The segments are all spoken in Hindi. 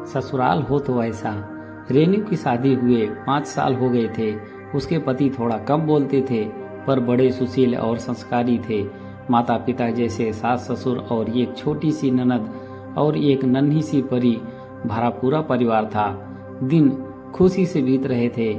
ससुराल हो तो ऐसा। रेनू की शादी हुए 5 साल हो गए थे। उसके पति थोड़ा कम बोलते थे पर बड़े सुशील और संस्कारी थे। माता पिता जैसे सास ससुर और एक छोटी सी ननद और एक नन्ही सी परी भरा पूरा परिवार था। दिन खुशी से बीत रहे थे।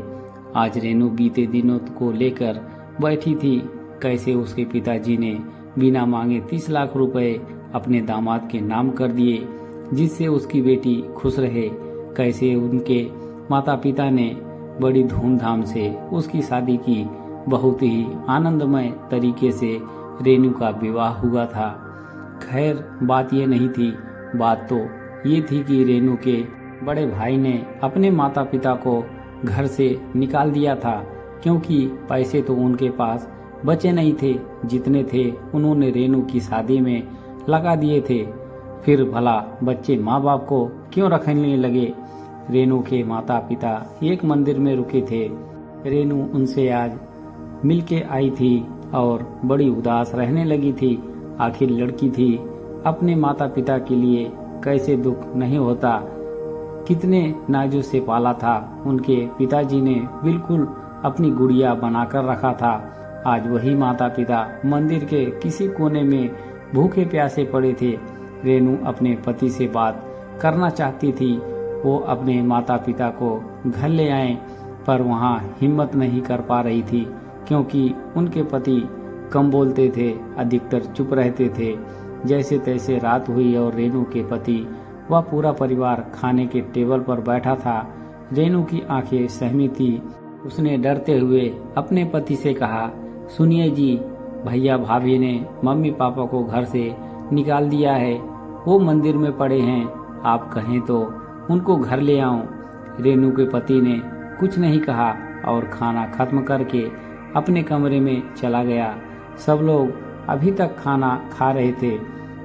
आज रेनू बीते दिनों को लेकर बैठी थी। कैसे उसके पिताजी ने बिना मांगे 30 लाख रुपए अपने दामाद के नाम कर दिए जिससे उसकी बेटी खुश रहे। कैसे उनके माता पिता ने बड़ी धूमधाम से उसकी शादी की। बहुत ही आनंदमय तरीके से रेनू का विवाह हुआ था। खैर बात ये नहीं थी, बात तो ये थी कि रेनू के बड़े भाई ने अपने माता पिता को घर से निकाल दिया था क्योंकि पैसे तो उनके पास बचे नहीं थे। जितने थे उन्होंने रेनू की शादी में लगा दिए थे। फिर भला बच्चे माँ बाप को क्यों रखने लगे। रेनू के माता पिता एक मंदिर में रुके थे। रेनू उनसे आज मिलके आई थी और बड़ी उदास रहने लगी थी। आखिर लड़की थी, अपने माता पिता के लिए कैसे दुख नहीं होता। कितने नाजुक से पाला था। उनके पिताजी ने बिल्कुल अपनी गुड़िया बनाकर रखा था। आज वही माता पिता मंदिर के किसी कोने में भूखे प्यासे पड़े थे। रेनू अपने पति से बात करना चाहती थी। वो अपने माता पिता को घर ले आए पर वहाँ हिम्मत नहीं कर पा रही थी क्योंकि उनके पति कम बोलते थे, अधिकतर चुप रहते थे। जैसे तैसे रात हुई और रेनू के पति वह पूरा परिवार खाने के टेबल पर बैठा था। रेनू की आंखें सहमी थी। उसने डरते हुए अपने पति से कहा, सुनिए जी, भैया भाभी ने मम्मी पापा को घर से निकाल दिया है। वो मंदिर में पड़े हैं। आप कहें तो उनको घर ले आऊं। रेनू के पति ने कुछ नहीं कहा और खाना खत्म करके अपने कमरे में चला गया। सब लोग अभी तक खाना खा रहे थे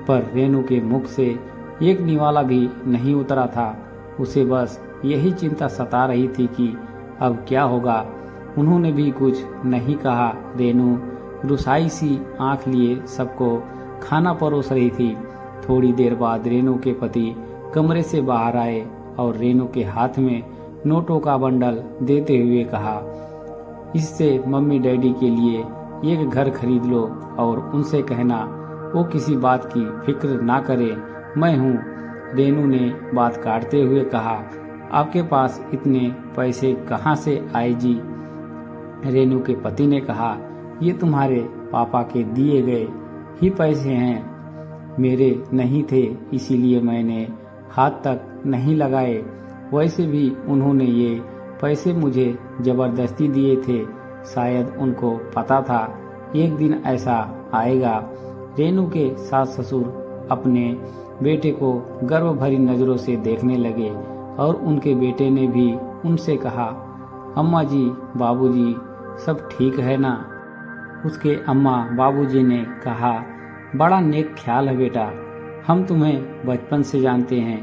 पर रेनू के मुख से एक निवाला भी नहीं उतरा था। उसे बस यही चिंता सता रही थी कि अब क्या होगा। उन्होंने भी कुछ नहीं कहा। रेनू रुसाई सी आंख लिए सबको खाना परोस रही थी। थोड़ी देर बाद रेनू के पति कमरे से बाहर आए और रेनू के हाथ में नोटों का बंडल देते हुए कहा, इससे मम्मी डैडी के लिए एक घर खरीद लो और उनसे कहना वो किसी बात की फिक्र ना करे, मैं हूँ। रेनू ने बात काटते हुए कहा, आपके पास इतने पैसे कहाँ से आए जी। रेनू के पति ने कहा, ये तुम्हारे पापा के दिए गए ही पैसे हैं, मेरे नहीं थे इसीलिए मैंने हाथ तक नहीं लगाए। वैसे भी उन्होंने ये पैसे मुझे जबरदस्ती दिए थे। शायद उनको पता था एक दिन ऐसा आएगा। रेनू के सास ससुर अपने बेटे को गर्व भरी नजरों से देखने लगे और उनके बेटे ने भी उनसे कहा, अम्मा जी बाबूजी सब ठीक है ना। उसके अम्मा बाबूजी ने कहा, बड़ा नेक ख्याल है बेटा, हम तुम्हें बचपन से जानते हैं।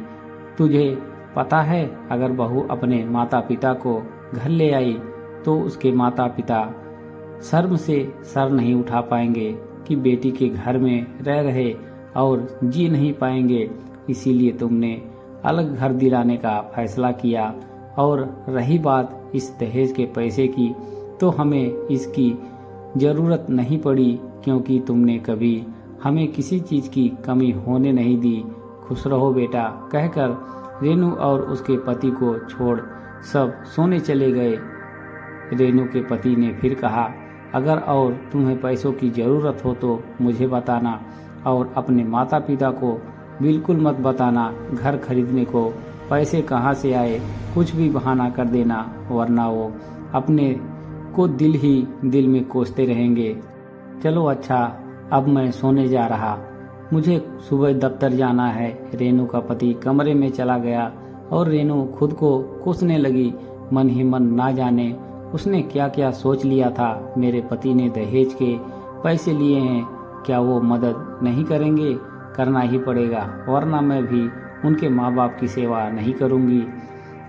तुझे पता है अगर बहू अपने माता पिता को घर ले आई तो उसके माता पिता शर्म से सर नहीं उठा पाएंगे कि बेटी के घर में रह रहे और जी नहीं पाएंगे। इसीलिए तुमने अलग घर दिलाने का फैसला किया। और रही बात इस दहेज के पैसे की, तो हमें इसकी जरूरत नहीं पड़ी क्योंकि तुमने कभी हमें किसी चीज की कमी होने नहीं दी। खुश रहो बेटा, कहकर रेनू और उसके पति को छोड़ सब सोने चले गए। रेनू के पति ने फिर कहा, अगर और तुम्हें पैसों की जरूरत हो तो मुझे बताना और अपने माता पिता को बिल्कुल मत बताना घर खरीदने को पैसे कहाँ से आए। कुछ भी बहाना कर देना वरना वो अपने को दिल ही दिल में कोसते रहेंगे। चलो अच्छा, अब मैं सोने जा रहा, मुझे सुबह दफ्तर जाना है। रेनू का पति कमरे में चला गया और रेनू खुद को कोसने लगी। मन ही मन ना जाने उसने क्या क्या सोच लिया था। मेरे पति ने दहेज के पैसे लिए हैं, क्या वो मदद नहीं करेंगे? करना ही पड़ेगा वरना मैं भी उनके माँ बाप की सेवा नहीं करूँगी।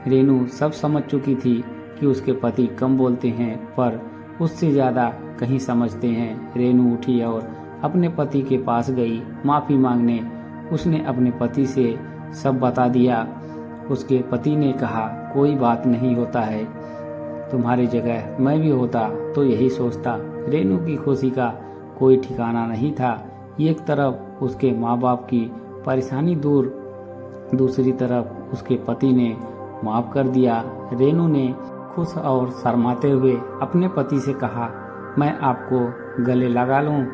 रेनू सब समझ चुकी थी कि उसके पति कम बोलते हैं पर उससे ज़्यादा कहीं समझते हैं। रेनू उठी और अपने पति के पास गई माफ़ी मांगने। उसने अपने पति से सब बता दिया। उसके पति ने कहा, कोई बात नहीं होता है, तुम्हारी जगह मैं भी होता तो यही सोचता। रेनू की खुशी का कोई ठिकाना नहीं था। एक तरफ उसके माँ बाप की परेशानी दूर, दूसरी तरफ उसके पति ने माफ कर दिया। रेनू ने खुश और शर्माते हुए अपने पति से कहा, मैं आपको गले लगा लूं।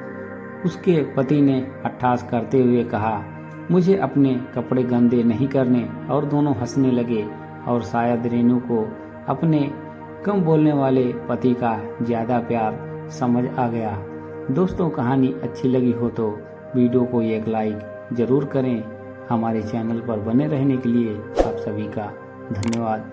उसके पति ने अट्ठास करते हुए कहा, मुझे अपने कपड़े गंदे नहीं करने। और दोनों हंसने लगे और शायद रेनू को अपने कम बोलने वाले पति का ज़्यादा प्यार समझ आ गया। दोस्तों, कहानी अच्छी लगी हो तो वीडियो को एक लाइक ज़रूर करें। हमारे चैनल पर बने रहने के लिए आप सभी का धन्यवाद।